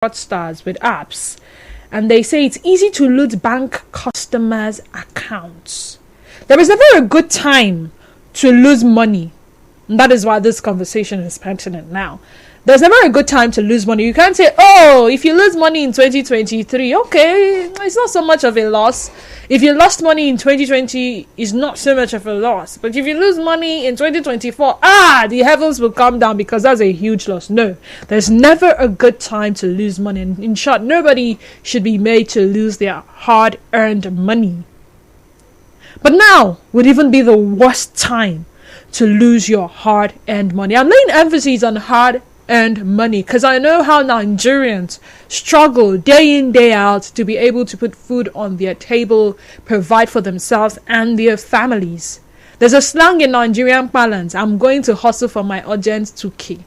fraudsters with apps, and they say it's easy to loot bank customers' accounts. There is never a good time to lose money. And that is why this conversation is pertinent now. There's never a good time to lose money. You can't say, oh, if you lose money in 2023, okay, it's not so much of a loss. If you lost money in 2020, it's not so much of a loss. But if you lose money in 2024, the heavens will come down because that's a huge loss. No, there's never a good time to lose money. And in short, nobody should be made to lose their hard-earned money. But now would even be the worst time to lose your hard-earned money. I'm laying emphasis on hard-earned money because I know how Nigerians struggle day in, day out to be able to put food on their table, provide for themselves and their families. There's a slang in Nigerian parlance: I'm going to hustle for my urgent 2K.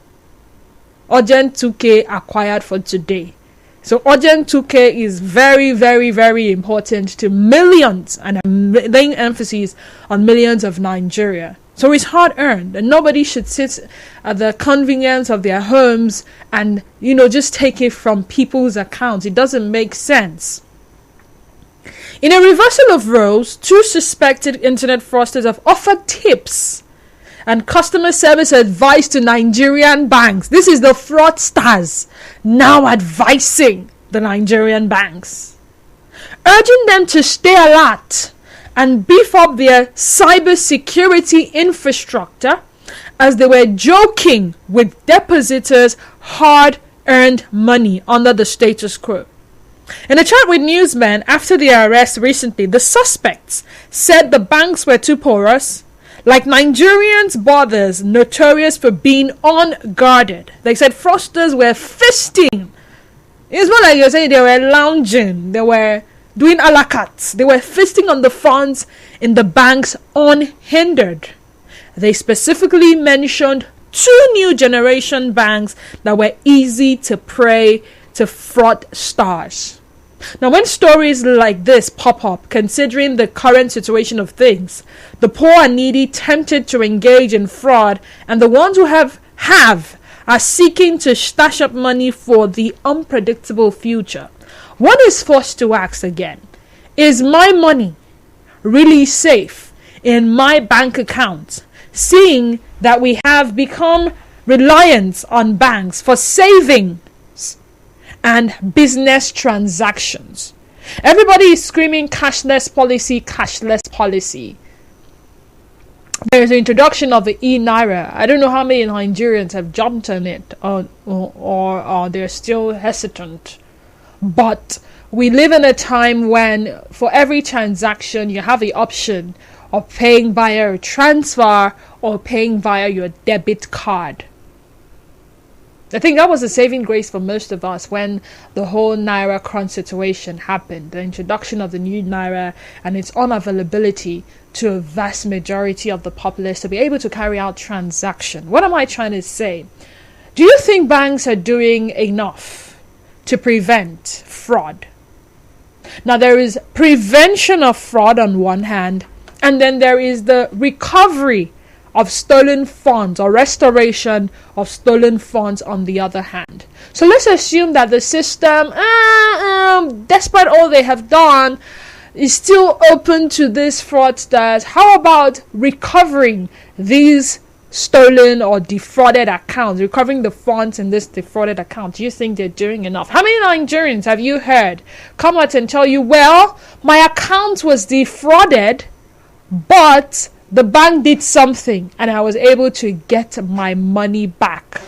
Urgent 2K acquired for today. So urgent 2K is very, very, very important to millions, and I'm laying emphasis on millions of Nigeria. So it's hard earned, and nobody should sit at the convenience of their homes and, just take it from people's accounts. It doesn't make sense. In a reversal of roles, two suspected internet fraudsters have offered tips and customer service advice to Nigerian banks. This is the fraudsters now advising the Nigerian banks, urging them to stay alert and beef up their cybersecurity infrastructure as they were joking with depositors' hard-earned money under the status quo. In a chat with newsmen after their arrest recently, the suspects said the banks were too porous, like Nigerians' brothers notorious for being unguarded. They said fraudsters were fisting. It's more like you're saying they were lounging, they were doing a la carte. They were feasting on the funds in the banks unhindered. They specifically mentioned two new generation banks that were easy to prey to fraudsters. Now, when stories like this pop up, considering the current situation of things, the poor and needy tempted to engage in fraud, and the ones who have are seeking to stash up money for the unpredictable future. One is forced to ask again, is my money really safe in my bank account, seeing that we have become reliant on banks for savings and business transactions? Everybody is screaming cashless policy, cashless policy. There's the introduction of the e-naira. I don't know how many Nigerians have jumped on it or they're still hesitant. But we live in a time when for every transaction you have the option of paying via a transfer or paying via your debit card. I think that was a saving grace for most of us when the whole Naira crunch situation happened. The introduction of the new Naira and its unavailability to a vast majority of the populace to be able to carry out transactions. What am I trying to say? Do you think banks are doing enough to prevent fraud? Now, there is prevention of fraud on one hand, and then there is the recovery of stolen funds or restoration of stolen funds on the other hand. So let's assume that the system, despite all they have done, is still open to these fraudsters. How about recovering these stolen or defrauded accounts, recovering the funds in this defrauded account? Do you think they're doing enough? How many Nigerians have you heard come out and tell you, well, my account was defrauded, but the bank did something and I was able to get my money back?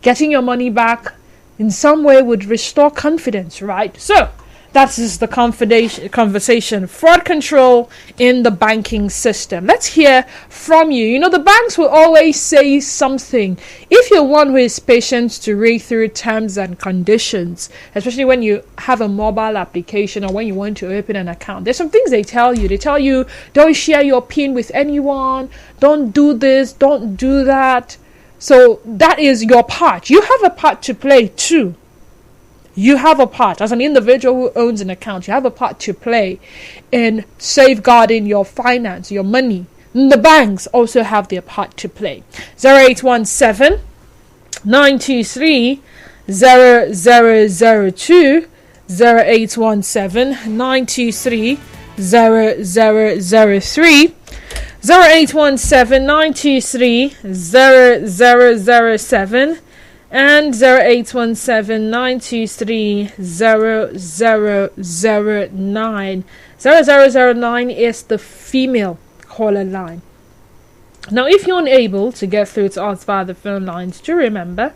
Getting your money back in some way would restore confidence, right? So that is the conversation. Fraud control in the banking system. Let's hear from you. The banks will always say something. If you're one who is patient to read through terms and conditions, especially when you have a mobile application or when you want to open an account, there's some things they tell you. They tell you, don't share your PIN with anyone. Don't do this. Don't do that. So that is your part. You have a part to play too. You have a part, as an individual who owns an account, you have a part to play in safeguarding your finance, your money. And the banks also have their part to play. 0817 923 0002 0817 923 0003 0817 923 0007 and 0817 923 0009. 0009 is the female caller line. Now, if you're unable to get through to us via the phone lines, do remember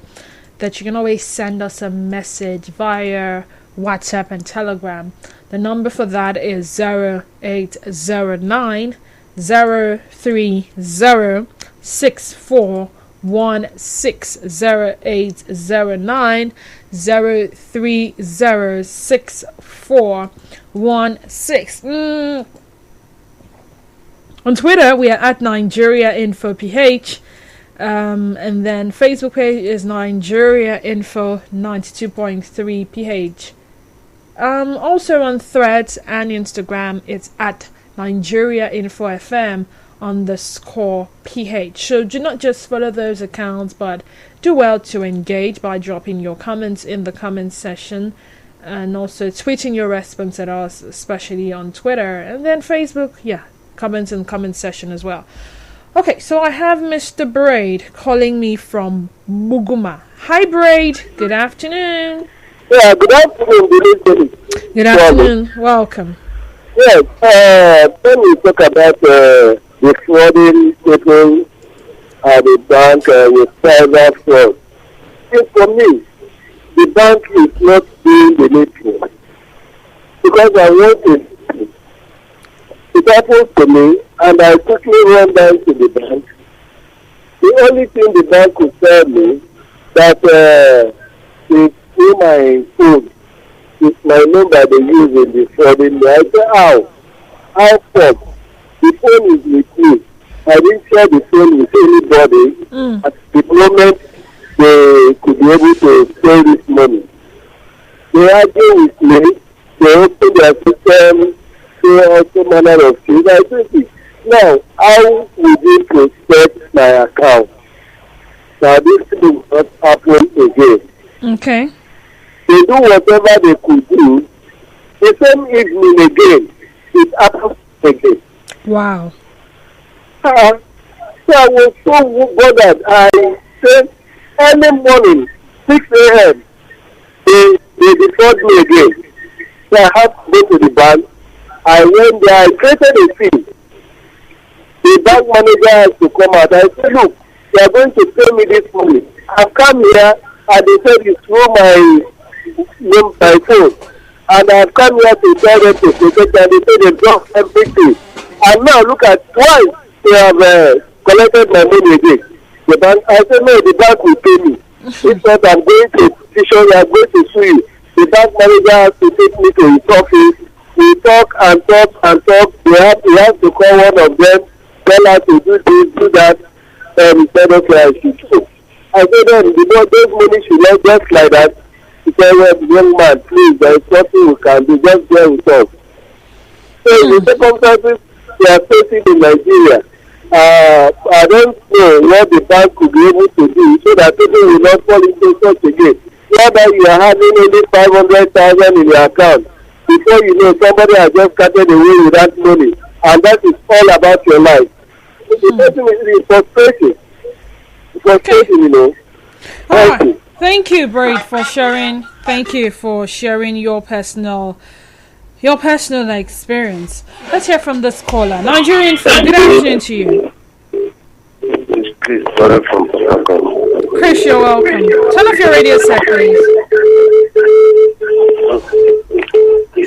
that you can always send us a message via WhatsApp and Telegram. The number for that is 0809 030 6416 0809 030 6416. On Twitter, we are at Nigeria Info PH. And then Facebook page is Nigeria Info 92.3 PH. Also on Threads and Instagram, it's at Nigeria Info FM _ PH. So do not just follow those accounts, but do well to engage by dropping your comments in the comment section and also tweeting your response at us, especially on Twitter. And then Facebook, comments in the comment section as well. Okay, so I have Mr. Braid calling me from Muguma. Hi, Braid. Good afternoon. Yeah, good afternoon. Good afternoon. Welcome. Yes, when we talk about the frauding people at the bank with cyber fraud, for me, the bank is not doing the needful. Because I want it happens to me, and I quickly run down to the bank. The only thing the bank could tell me that it's through my phone. It's my number they use in the frauding me. I say, how? How come? The phone is with me. I didn't share the phone with anybody. At the moment, they could be able to steal this money. They argue with me. They open their system. Also manner of things. I think now, how would you protect my account? Now this thing will not happen again. Okay. They do whatever they could do. The same evening again, it happens again. Wow. So I was so bothered. I said early morning, 6 a.m. They defraud me again. So I had to go to the bank. I went there, I created a fee. The bank manager has to come out. I said, look, they are going to pay me this money. I've come here and they said it's through my phone. And I've come here to tell them to protect and they said they dropped everything. And now look at twice they have collected my money again. The bank, I said, no, the bank will pay me. If not, I'm going to petition, I'm going to sue you. The bank manager has to take me to his office. We talk and talk and talk. We have to call one of them, tell her to do this, do that. He said, okay, I should do. I said, then, those money should not just like that. He said, well, young man, please, there is nothing we can do. Just bear with us. So, the circumstances we are facing in Nigeria, I don't know what the bank could be able to do so that people will not fall into such again. Whether you are having only 500,000 in your account, before you know, somebody has just carted away with that money, and that is all about your life. It's frustrating. It's frustrating, you know. Thank you, Braid, for sharing. Thank you for sharing your personal experience. Let's hear from this caller. Nigerian, good afternoon to you. It's Chris from Chicago. Chris, you're welcome. Turn off your radio set, please.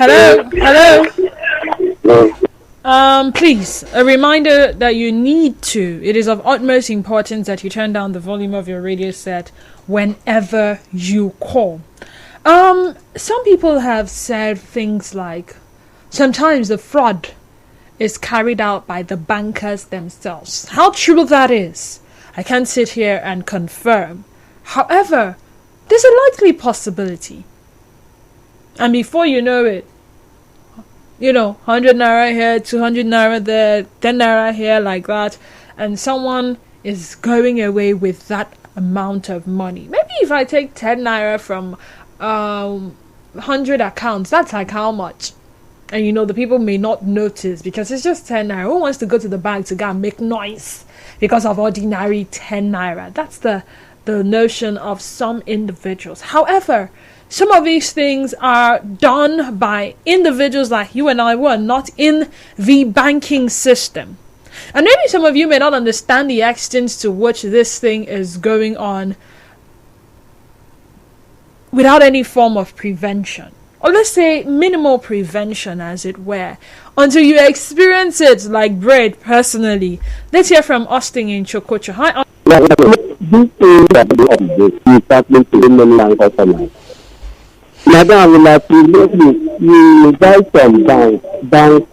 Hello. Please, a reminder that you need to. It is of utmost importance that you turn down the volume of your radio set whenever you call. Some people have said things like, sometimes the fraud is carried out by the bankers themselves. How true that is, I can't sit here and confirm. However, there's a likely possibility. And before you know it, 100 naira here, 200 naira there, 10 naira here, like that, and someone is going away with that amount of money. Maybe if I take 10 naira from 100 accounts, that's like how much? And the people may not notice because it's just 10 naira. Who wants to go to the bank to go and make noise because of ordinary 10 naira? That's the notion of some individuals. However, some of these things are done by individuals like you and I who are not in the banking system. And maybe some of you may not understand the extent to which this thing is going on without any form of prevention. Or let's say minimal prevention, as it were, until you experience it like bread personally. Let's hear from Austin in Chokocho. Hi, This thing that is happening to many customers. Madam, I would like to you buy some bank,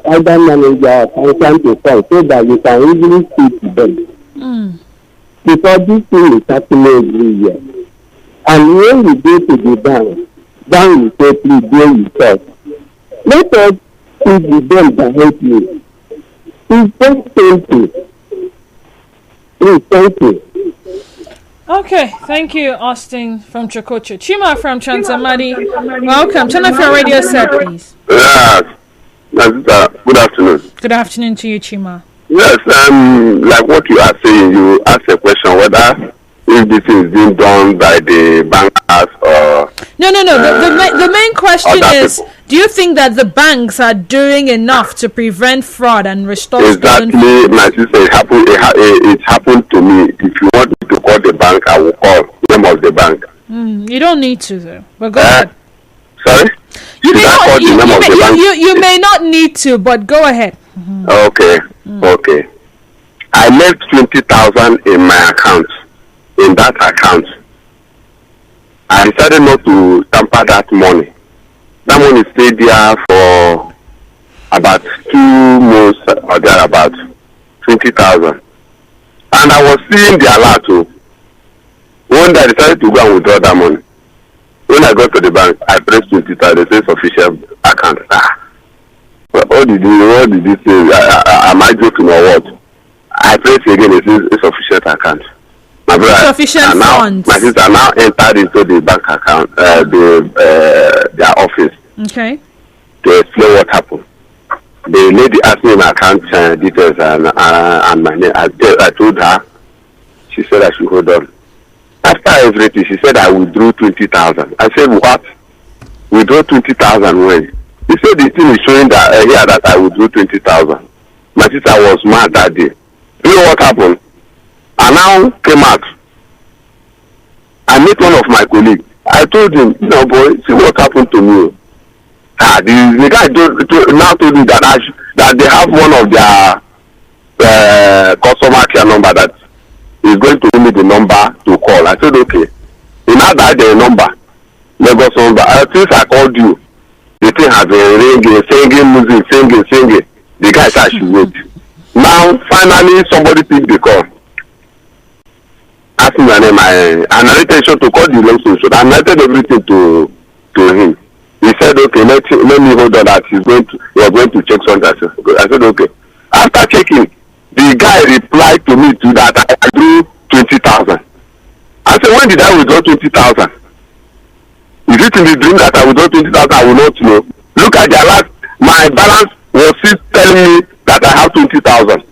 either manager or consultant to call so that you can easily speak to them. Because this thing is happening every year. And when you go to the bank will say, please go yourself. Let us speak with them directly. It's just simple. Please, thank you. Okay, thank you, Austin from Chokocho. Chima from Chansamadi, welcome. Turn off your radio set, please. Yes. Good afternoon. Good afternoon to you, Chima. Yes, like what you are saying, you asked a question whether if this is being done by the bankers or... No. The main question is, people. Do you think that the banks are doing enough to prevent fraud and restore stolen funds? Exactly, my sister, it happened to me. If you want me to call the bank, I will call the name of the bank. You don't need to, though. But go ahead. Sorry? You may not need to, but go ahead. Okay. I left 20,000 in my account. In that account, I decided not to tamper that money. That money stayed there for about 2 months or there about 20,000. And I was seeing the alert too. One day I decided to go and withdraw that money. When I got to the bank, I pressed 20,000. They say sufficient account. What did you say? Am I joking or what? I pressed again. It says insufficient account. My brother, sufficient funds. My sister now entered into the bank account, their office. Okay. To explain what happened. The lady asked me my account details and my name. I told her. She said I should hold on. After everything, she said I withdrew 20,000. I said what? Withdraw 20,000 when? He said the thing is showing that here that I withdrew 20,000. My sister was mad that day. You know what happened? I now came out. I met one of my colleagues. I told him, boy, see what happened to me. The guy now told me that they have one of their customer care number that is going to give me the number to call. I said, okay. He now dialed the number, Lagos number. Since I called you, the thing has been ringing, singing. The guy said I should wait. Now, finally, somebody picked the call. Asked me my name. I narrated to call the long story short. I narrated everything to him. He said, okay, let me hold on that you are going to check something. I said, okay. After checking, the guy replied to me to that I drew 20,000. I said, when did I withdraw 20,000? Is it in the dream that I withdraw 20,000? I will not know. Look at the alert. My balance was still telling me that I have 20,000.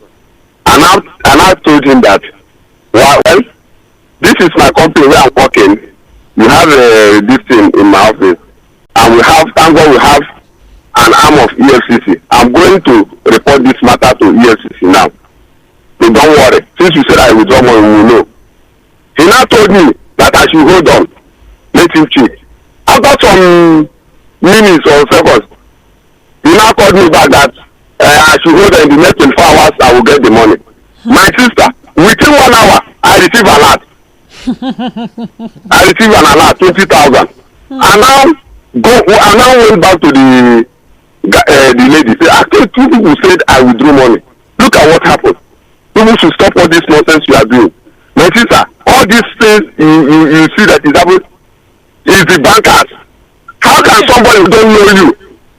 And I told him that, well, this is my company where I'm working. You have this thing in my office. And thank God we have an arm of EFCC. I'm going to report this matter to EFCC now. So don't worry. Since you said I withdraw money, we will know. He now told me that I should hold on. Let him check. After some minutes or seconds, he now called me back that I should hold on. In the next 24 hours, I will get the money. My sister, within 1 hour, I received an alert. I received an alert, 20,000. I now went back to the lady. Say, actually, 2 people said I withdrew money. Look at what happened. People should stop all this nonsense you are doing. My sister, all these things you see that is happening is the bankers. How can somebody who don't know you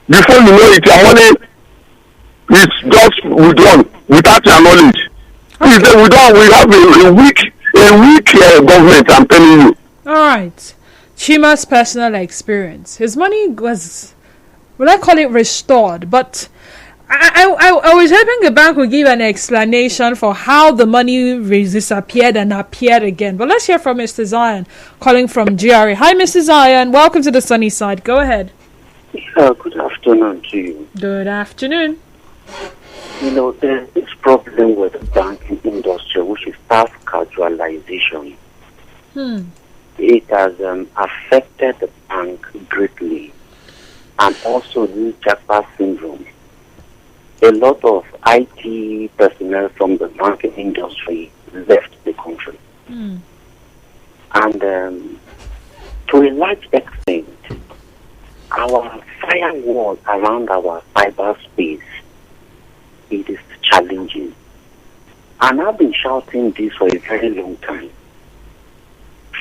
before you know it, your money is just withdrawn without your knowledge? We have a weak A weak government, I'm telling you. All right. Chima's personal experience. His money was, will I call it restored? But I was hoping the bank would give an explanation for how the money disappeared and appeared again. But let's hear from Mr. Zion, calling from GRA. Hi, Mr. Zion. Welcome to the sunny side. Go ahead. Yeah, good afternoon to you. Good afternoon. You know, there's this problem with the banking industry, which is staff casualization. It has affected the bank greatly, and also the Japa syndrome. A lot of IT personnel from the banking industry left the country. And to a large extent, our firewall around our cyberspace, it is challenging. And I've been shouting this for a very long time.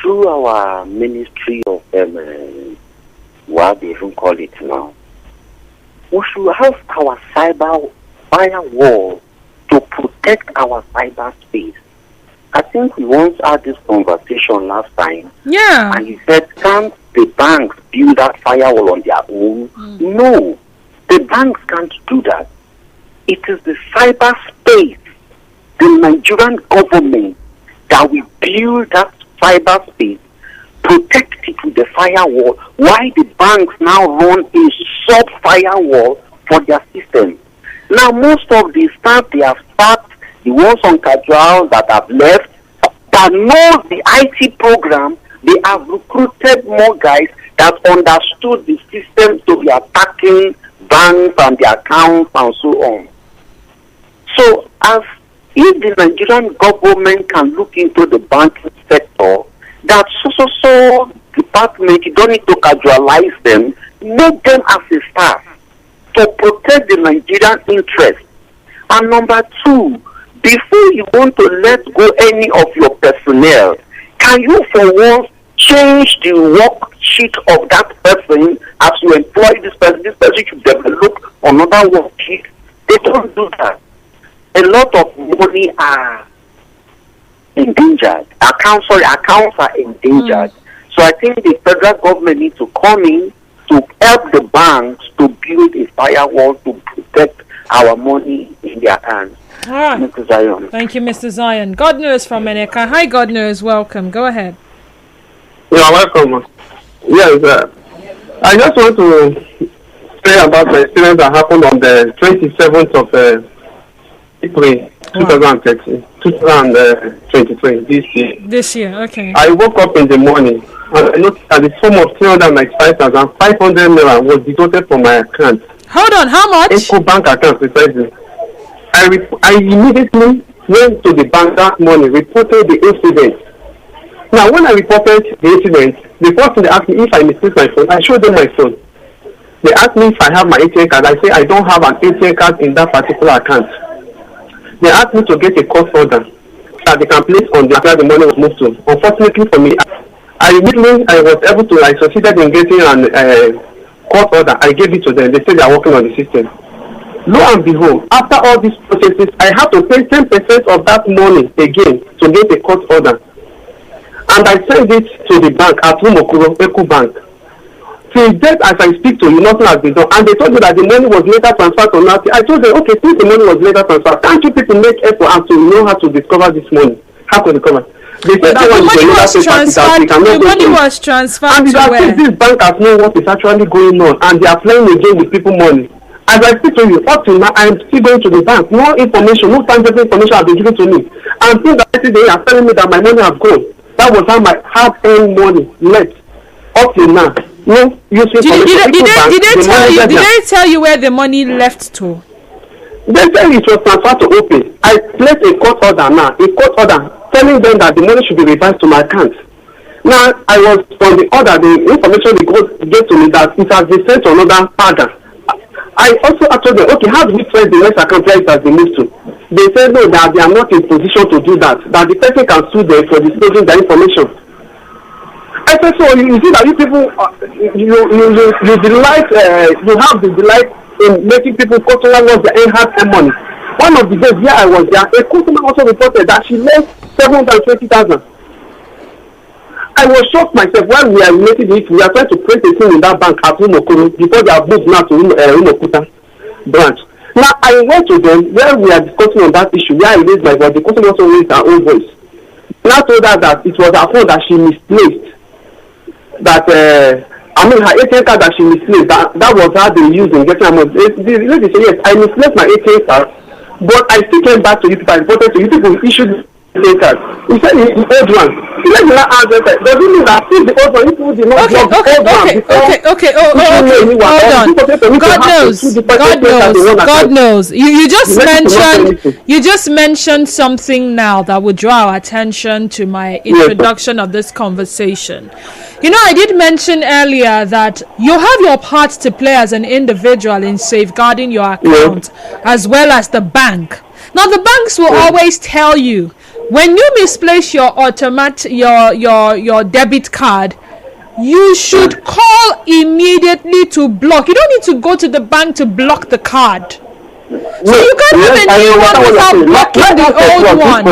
Through our Ministry of, what they even call it now, we should have our cyber firewall to protect our cyberspace. I think we once had this conversation last time. Yeah. And you said, can't the banks build that firewall on their own? No. The banks can't do that. It is the cyberspace, the Nigerian government, that will build that cyberspace, protect it with the firewall, while the banks now run a sub-firewall for their system. Now, most of the staff they have started, the ones on casual that have left, that know the IT program, they have recruited more guys that understood the system to be attacking banks and their accounts and so on. So, as if the Nigerian government can look into the banking sector, that so department, you don't need to casualize them, make them as a staff to protect the Nigerian interest. And number two, before you want to let go any of your personnel, can you for once change the worksheet of that person as you employ this person? This person should develop another worksheet. They don't do that. A lot of money are endangered. Accounts are endangered. So I think the federal government needs to come in to help the banks to build a firewall to protect our money in their hands. All right. Mr. Zion. Thank you, Mr. Zion. God knows from Meneka. Hi, God knows. Welcome. Go ahead. Yeah, welcome. Yes, I just want to say about the experience that happened on the 27th of April 2023, this year. Okay. I woke up in the morning and I noticed that the sum of 395,500 naira was deducted from my account. Hold on, how much? Eco bank account precisely. I immediately went to the bank that morning, reported the incident. Now, when I reported the incident, the first thing they asked me if I misplaced my phone, I showed them my phone. They asked me if I have my ATM card. I say I don't have an ATM card in that particular account. They asked me to get a court order that they can place on the account the money was moved to. Unfortunately for me, I was able to, I succeeded in getting a court order. I gave it to them. They said they are working on the system. Lo and behold, after all these processes, I had to pay 10% of that money again to get a court order. And I sent it to the bank at Rumokuro, Eco Bank. Since then, as I speak to you, nothing has been done. And they told me that the money was later transferred to nothing. I told them, okay, since the money was later transferred, can't you people make effort and to know how to discover this money? How to recover? They said that the money was transferred. The money was transferred. And to where? This bank has known what is actually going on, and they are playing a game with people money. As I speak to you, up to now, I am still going to the bank. No information, no tangible information has been given to me. And since that they are telling me that my money has gone. That was how my hard-earned money left. Up to now. No, did they tell you where the money left to? They said it was transferred to open. I placed a court order now, telling them that the money should be revised to my account. Now, I was on the order, the information they gave to me that it has been sent to another order. I also told them, okay, how do we trace the next account where it has been moved to? They said no, that they are not in position to do that the person can sue them for disclosing the information. I said, so you see that you people, you delight, you have the delight in making people customer lost their hard-earned money. One of the days here I was there, a customer also reported that she left 720,000. I was shocked myself when we are related it. We are trying to create a thing in that bank at Umokoro before they are moved now to Umokuta branch. Now I went to them where we are discussing on that issue, where I raised my voice. The person also raised her own voice. Now told her that it was her phone that she misplaced. That her ATM card that she misplaced. That was how they used in getting her money. The lady said, yes, I misplaced my ATM card, but I still came back to you people. I reported to you people issued card. He said the old one. He let me not answer that. Does it mean that if the old one, if you did not block the old one before God knows. You just mentioned something now that would draw our attention to my introduction of this conversation. You know, I did mention earlier that you have your part to play as an individual in safeguarding your account as well as the bank. Now the banks will always tell you, when you misplace your your debit card, you should call immediately to block. You don't need to go to the bank to block the card. So you can't have a new one without blocking the old one.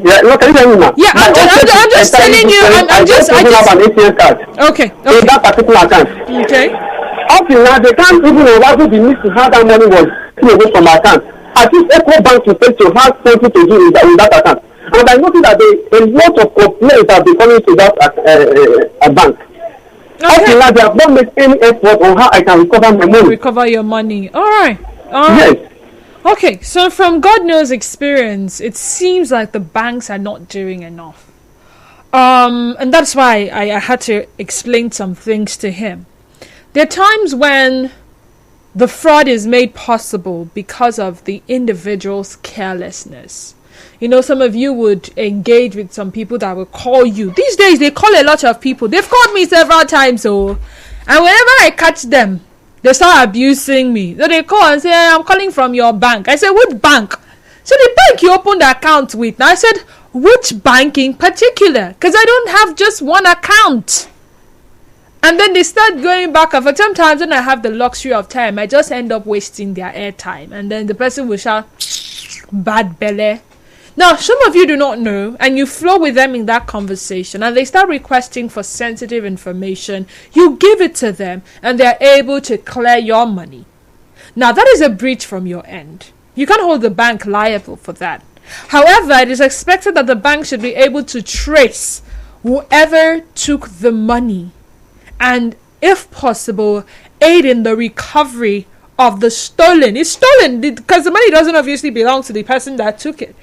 Yeah, no, can you hear me now? Yeah, I'm just telling you. I just have an ATM card. Okay. In that particular account. Okay. Up till now, they can't even know the need to how that money was taken away from my account. At least Echo Bank to take to have something to do in that account. And I noticed that a lot of complaints have been coming to that bank. Okay. Up till now, they have not made any effort on how I can recover my money. Recover your money. All right. Yes. Okay, so from God knows experience, it seems like the banks are not doing enough. And that's why I had to explain some things to him. There are times when the fraud is made possible because of the individual's carelessness. You know, some of you would engage with some people that will call you. These days, they call a lot of people. They've called me several times, and whenever I catch them, they start abusing me. So they call and say, I'm calling from your bank. I said, which bank? So the bank you opened the account with. Now I said, which bank in particular? Because I don't have just one account. And then they start going back and forth. Sometimes when I have the luxury of time, I just end up wasting their airtime. And then the person will shout, bad belly. Now, some of you do not know, and you flow with them in that conversation, and they start requesting for sensitive information. You give it to them, and they're able to clear your money. Now, that is a breach from your end. You can't hold the bank liable for that. However, it is expected that the bank should be able to trace whoever took the money, and, if possible, aid in the recovery of the stolen. It's stolen because the money doesn't obviously belong to the person that took it.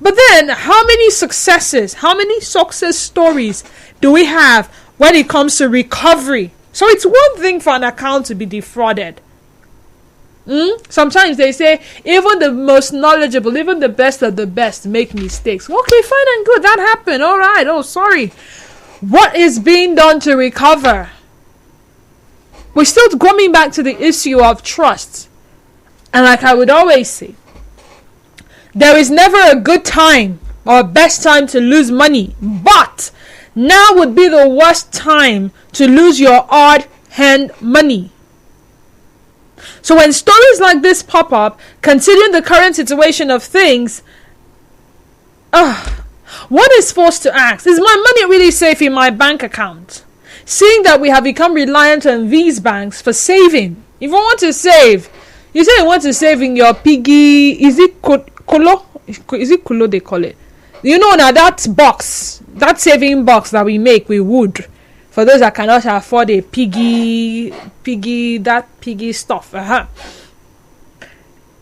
But then, how many success stories do we have when it comes to recovery? So it's one thing for an account to be defrauded. Sometimes they say, even the most knowledgeable, even the best of the best make mistakes. Okay, fine and good, that happened. All right, oh, sorry. What is being done to recover? We're still coming back to the issue of trust. And like I would always say, there is never a good time or a best time to lose money, but now would be the worst time to lose your hard-earned money. So when stories like this pop up, considering the current situation of things, one is forced to ask, is my money really safe in my bank account? Seeing that we have become reliant on these banks for saving. If you want to save, you say you want to save in your piggy, is it Kolo? Is it Kolo they call it? You know, now that box, that saving box that we make with wood, for those that cannot afford a piggy stuff.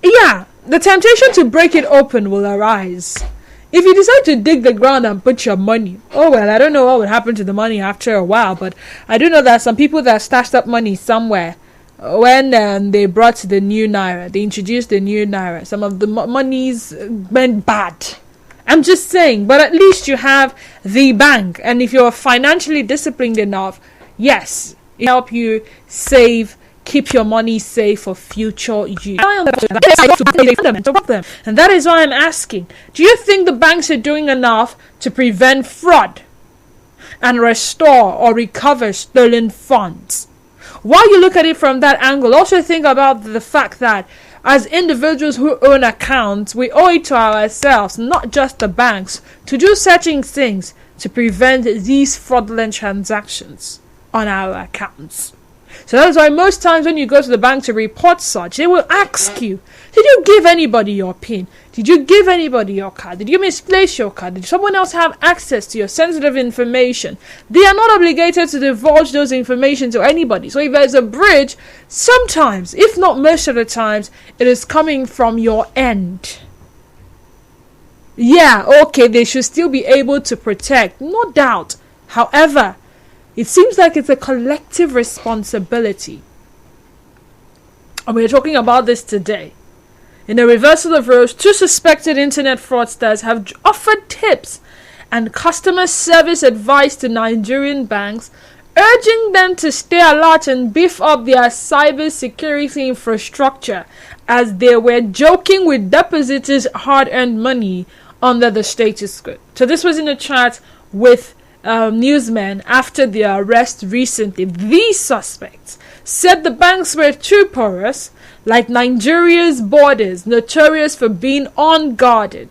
Yeah, the temptation to break it open will arise. If you decide to dig the ground and put your money, oh well, I don't know what would happen to the money after a while, but I do know that some people that stashed up money somewhere, when they brought the new naira, they introduced the new naira, some of the monies went bad. I'm just saying, but at least you have the bank, and if you're financially disciplined enough, yes, it help you save, keep your money safe for future use. And that is why I'm asking, do you think the banks are doing enough to prevent fraud and restore or recover stolen funds? While you look at it from that angle, also think about the fact that as individuals who own accounts, we owe it to ourselves, not just the banks, to do certain things to prevent these fraudulent transactions on our accounts. So that's why most times when you go to the bank to report such, they will ask you, did you give anybody your PIN? Did you give anybody your card? Did you misplace your card? Did someone else have access to your sensitive information? They are not obligated to divulge those information to anybody. So if there's a breach, sometimes, if not most of the times, it is coming from your end. Yeah, okay, they should still be able to protect, no doubt. However, it seems like it's a collective responsibility. And we're talking about this today. In a reversal of roles, 2 suspected internet fraudsters have offered tips and customer service advice to Nigerian banks, urging them to stay alert and beef up their cyber security infrastructure, as they were joking with depositors' hard-earned money under the status quo. So this was in a chat with newsmen after their arrest recently. These suspects said the banks were too porous, like Nigeria's borders, notorious for being unguarded.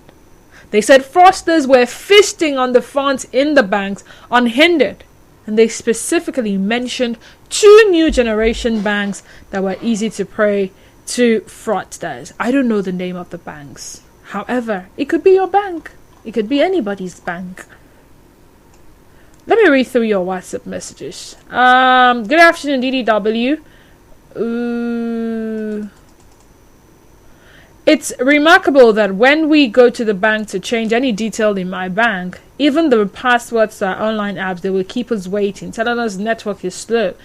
They said fraudsters were feasting on the funds in the banks unhindered, and they specifically mentioned 2 new generation banks that were easy to prey to fraudsters. I don't know the name of the banks. However, it could be your bank. It could be anybody's bank. Let me read through your WhatsApp messages. Good afternoon, DDW. It's remarkable that when we go to the bank to change any detail in my bank, even the passwords to our online apps, they will keep us waiting, telling us network is slow.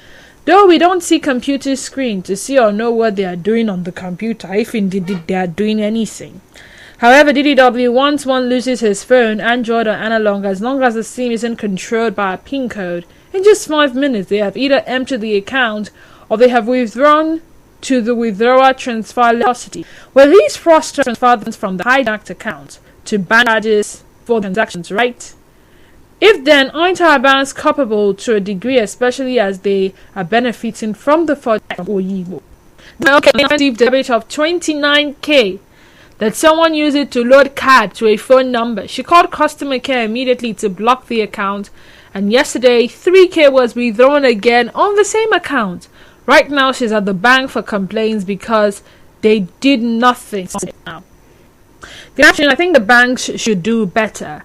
Though we don't see computer screen to see or know what they are doing on the computer, if indeed they are doing anything. However, DDW, once one loses his phone, Android or analog, as long as the SIM isn't controlled by a PIN code, in just 5 minutes they have either emptied the account or they have withdrawn to the withdrawer transfer velocity, where these fraudsters transfer funds from the hijacked account to bank charges for transactions, right? If then, aren't our banks culpable to a degree, especially as they are benefiting from the fraud of Oyibo? Okay, received debit of 29k. That someone used it to load card to a phone number. She called customer care immediately to block the account, and yesterday 3k was withdrawn again on the same account. Right now she's at the bank for complaints because they did nothing. Good afternoon. I think the banks should do better.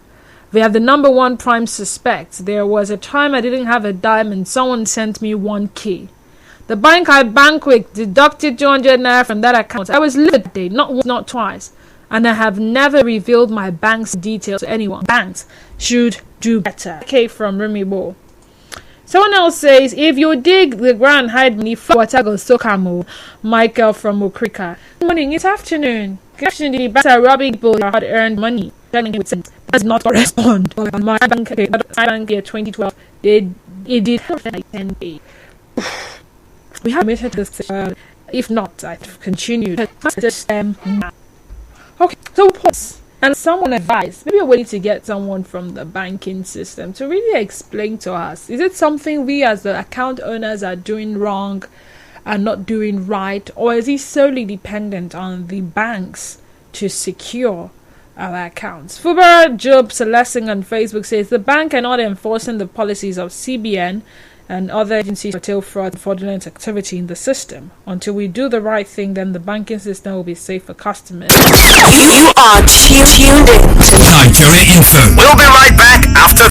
They have the #1 prime suspect. There was a time I didn't have a dime and someone sent me 1k. The bank I bank with deducted 200 naira from that account. I was livid that day, not once, not twice. And I have never revealed my bank's details to anyone. Banks should do better. Okay, from Remy Bo. Someone else says, if you dig the ground, hide money for water go Sokamo. Michael from Okrika. Good morning, it's afternoon. Good afternoon, the banks are robbing people who hard earned money. Does not correspond. On my bank year 2012, it did like 10k. We have made this, if not, I've continued. Okay, so pause. And someone advised, maybe we're waiting to get someone from the banking system to really explain to us, is it something we as the account owners are doing wrong and not doing right, or is it solely dependent on the banks to secure our accounts? Fubara Job Celesting on Facebook says, the bank are not enforcing the policies of CBN and other agencies curtail fraud and fraudulent activity in the system. Until we do the right thing, then the banking system will be safe for customers. You are tuned in to Nigeria Info. We'll be right back after